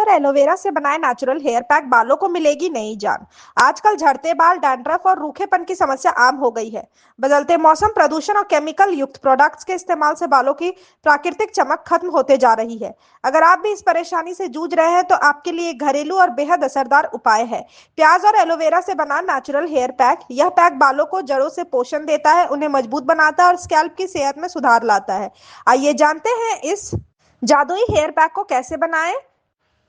और एलोवेरा से बनाए नेचुरल हेयर पैक बालों को मिलेगी नई जान। आजकल झड़ते बाल, डैंड्रफ और रूखेपन की समस्या आम हो गई है। बदलते मौसम, प्रदूषण और केमिकल युक्त प्रोडक्ट्स के इस्तेमाल से बालों की प्राकृतिक चमक खत्म होते जा रही है। अगर आप भी इस परेशानी से जूझ रहे हैं तो आपके लिए एक घरेलू और बेहद असरदार उपाय है प्याज और एलोवेरा से बना नेचुरल हेयर पैक। यह पैक बालों को जड़ों से पोषण देता है, उन्हें मजबूत बनाता है और स्कैल्प की सेहत में सुधार लाता है। आइए जानते हैं इस जादुई हेयर पैक को कैसे बनाएं,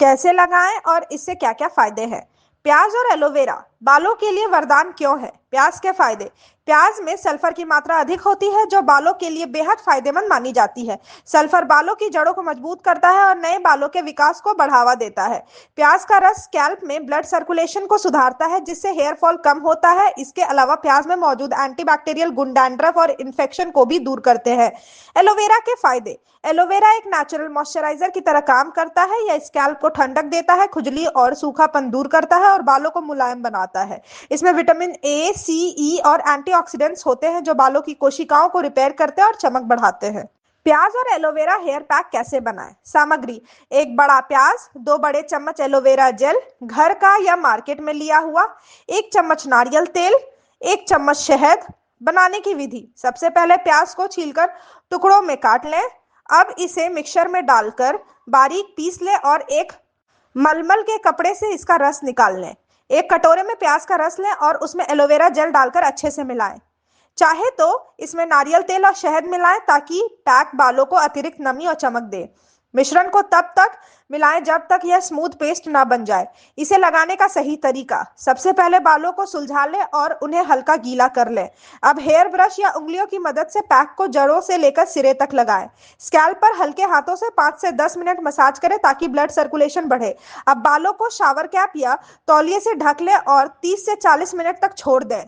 कैसे लगाएं और इससे क्या-क्या फायदे हैं। प्याज और एलोवेरा बालों के लिए वरदान क्यों है? प्याज के फायदे। प्याज में सल्फर की मात्रा अधिक होती है जो बालों के लिए बेहद फायदेमंद मानी जाती है। सल्फर बालों की जड़ों को मजबूत करता है और नए बालों के विकास को बढ़ावा देता है। प्याज का रस स्कैल्प में ब्लड सर्कुलेशन को सुधारता है जिससे हेयर फॉल कम होता है। इसके अलावा प्याज में मौजूद एंटीबैक्टीरियल गुण डैंड्रफ और इन्फेक्शन को भी दूर करते हैं। एलोवेरा के फायदे। एलोवेरा एक नेचुरल मॉइस्चराइजर की तरह काम करता है। यह स्कैल्प को ठंडक देता है, खुजली और सूखापन दूर करता है और बालों को मुलायम बनाता है। इसमें विटामिन ए, सी, ई और एंटीऑक्सीडेंट्स होते हैं जो बालों की कोशिकाओं को रिपेयर करते हैं और चमक बढ़ाते हैं। प्याज और एलोवेरा हेयर पैक कैसे बनाएं? सामग्री: एक बड़ा प्याज, 2 बड़े चम्मच एलोवेरा जेल घर का या मार्केट में लिया हुआ, 1 चम्मच नारियल तेल, 1 चम्मच शहद। बनाने की विधि: सबसे पहले प्याज को छीलकर टुकड़ों में काट लें। अब इसे मिक्सर में डालकर बारीक पीस लें और एक मलमल के कपड़े से इसका रस निकाल लें। एक कटोरे में प्याज का रस लें और उसमें एलोवेरा जेल डालकर अच्छे से मिलाएं। चाहे तो इसमें नारियल तेल और शहद मिलाएं ताकि पैक बालों को अतिरिक्त नमी और चमक दे। मिश्रण को तब तक मिलाएं जब तक यह स्मूथ पेस्ट ना बन जाए। इसे लगाने का सही तरीका: सबसे पहले बालों को सुलझा लें और उन्हें हल्का गीला कर लें। अब हेयर ब्रश या उंगलियों की मदद से पैक को जड़ों से लेकर सिरे तक लगाएं। स्कैल्प पर हल्के हाथों से 5 से 10 मिनट मसाज करें ताकि ब्लड सर्कुलेशन बढ़े। अब बालों को शावर कैप या तौलिए से ढक लें और 30 से 40 मिनट तक छोड़ दें।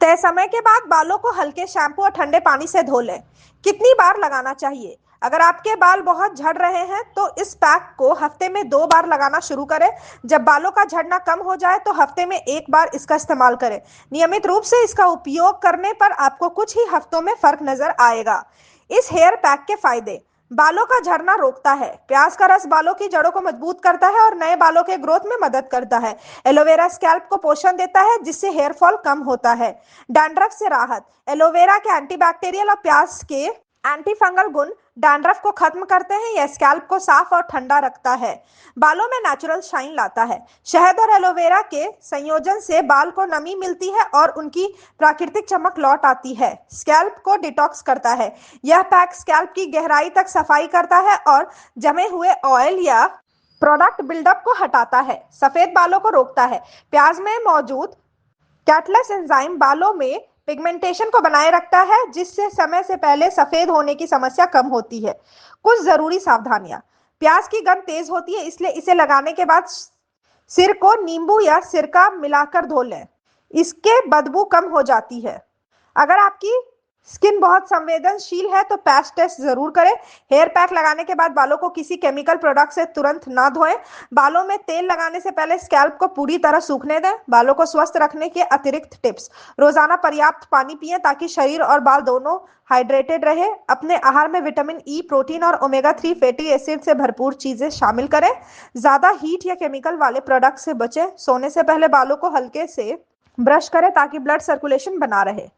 तय समय के बाद बालों को हल्के शैम्पू और ठंडे पानी से धो लें। कितनी बार लगाना चाहिए? अगर आपके बाल बहुत झड़ रहे हैं तो इस पैक को हफ्ते में 2 बार लगाना शुरू करें। जब बालों का झड़ना कम हो जाए तो हफ्ते में 1 बार इसका इस्तेमाल करें। नियमित रूप से इसका उपयोग करने पर आपको कुछ ही हफ्तों में फर्क नजर आएगा। इस हेयर पैक के फायदे: बालों का झड़ना रोकता है। प्याज का रस बालों की जड़ों को मजबूत करता है और नए बालों के ग्रोथ में मदद करता है। एलोवेरा स्कैल्प को पोषण देता है जिससे हेयर फॉल कम होता है। डैंड्रफ से राहत: एलोवेरा के एंटीबैक्टीरियल और प्याज के एंटी फंगल गुण डैंड्रफ को खत्म करते हैं। यह स्कैल्प को साफ और ठंडा रखता है। बालों में नेचुरल शाइन लाता है। शहद और एलोवेरा के संयोजन से बाल को नमी मिलती है और उनकी प्राकृतिक चमक लौट आती है। स्कैल्प को डिटॉक्स करता है। यह पैक स्कैल्प की गहराई तक सफाई करता है और जमे हुए ऑयल या प्रोडक्ट बिल्डअप को हटाता है। सफेद बालों को रोकता है। प्याज में मौजूद कैटलेस एंजाइम बालों में पिगमेंटेशन को बनाए रखता है जिससे समय से पहले सफेद होने की समस्या कम होती है। कुछ जरूरी सावधानियां: प्याज की गंध तेज होती है इसलिए इसे लगाने के बाद सिर को नींबू या सिरका मिलाकर धो लें। इसके बदबू कम हो जाती है। अगर आपकी स्किन बहुत संवेदनशील है तो पैच टेस्ट जरूर करें। हेयर पैक लगाने के बाद बालों को किसी केमिकल प्रोडक्ट से तुरंत ना धोएं। बालों में तेल लगाने से पहले स्कैल्प को पूरी तरह सूखने दें। बालों को स्वस्थ रखने के अतिरिक्त टिप्स: रोजाना पर्याप्त पानी पिएं ताकि शरीर और बाल दोनों हाइड्रेटेड रहे। अपने आहार में विटामिन ई, प्रोटीन और ओमेगा 3 फैटी एसिड से भरपूर चीजें शामिल करें। ज्यादा हीट या केमिकल वाले प्रोडक्ट से बचें। सोने से पहले बालों को हल्के से ब्रश करें ताकि ब्लड सर्कुलेशन बना रहे।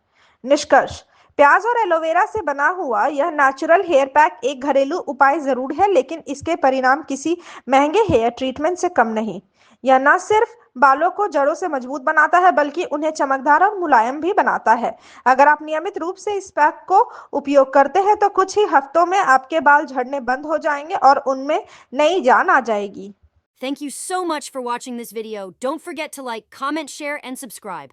निष्कर्ष: प्याज और एलोवेरा से बना हुआ यह नेचुरल हेयर पैक एक घरेलू उपाय जरूर है लेकिन इसके परिणाम किसी महंगे हेयर ट्रीटमेंट से कम नहीं। यह न सिर्फ बालों को जड़ों से मजबूत बनाता है बल्कि उन्हें चमकदार और मुलायम भी बनाता है। अगर आप नियमित रूप से इस पैक को उपयोग करते हैं तो कुछ ही हफ्तों में आपके बाल झड़ने बंद हो जाएंगे और उनमें नई जान आ जाएगी। Thank you so much for watching this video. Don't forget to like, comment, share, and subscribe.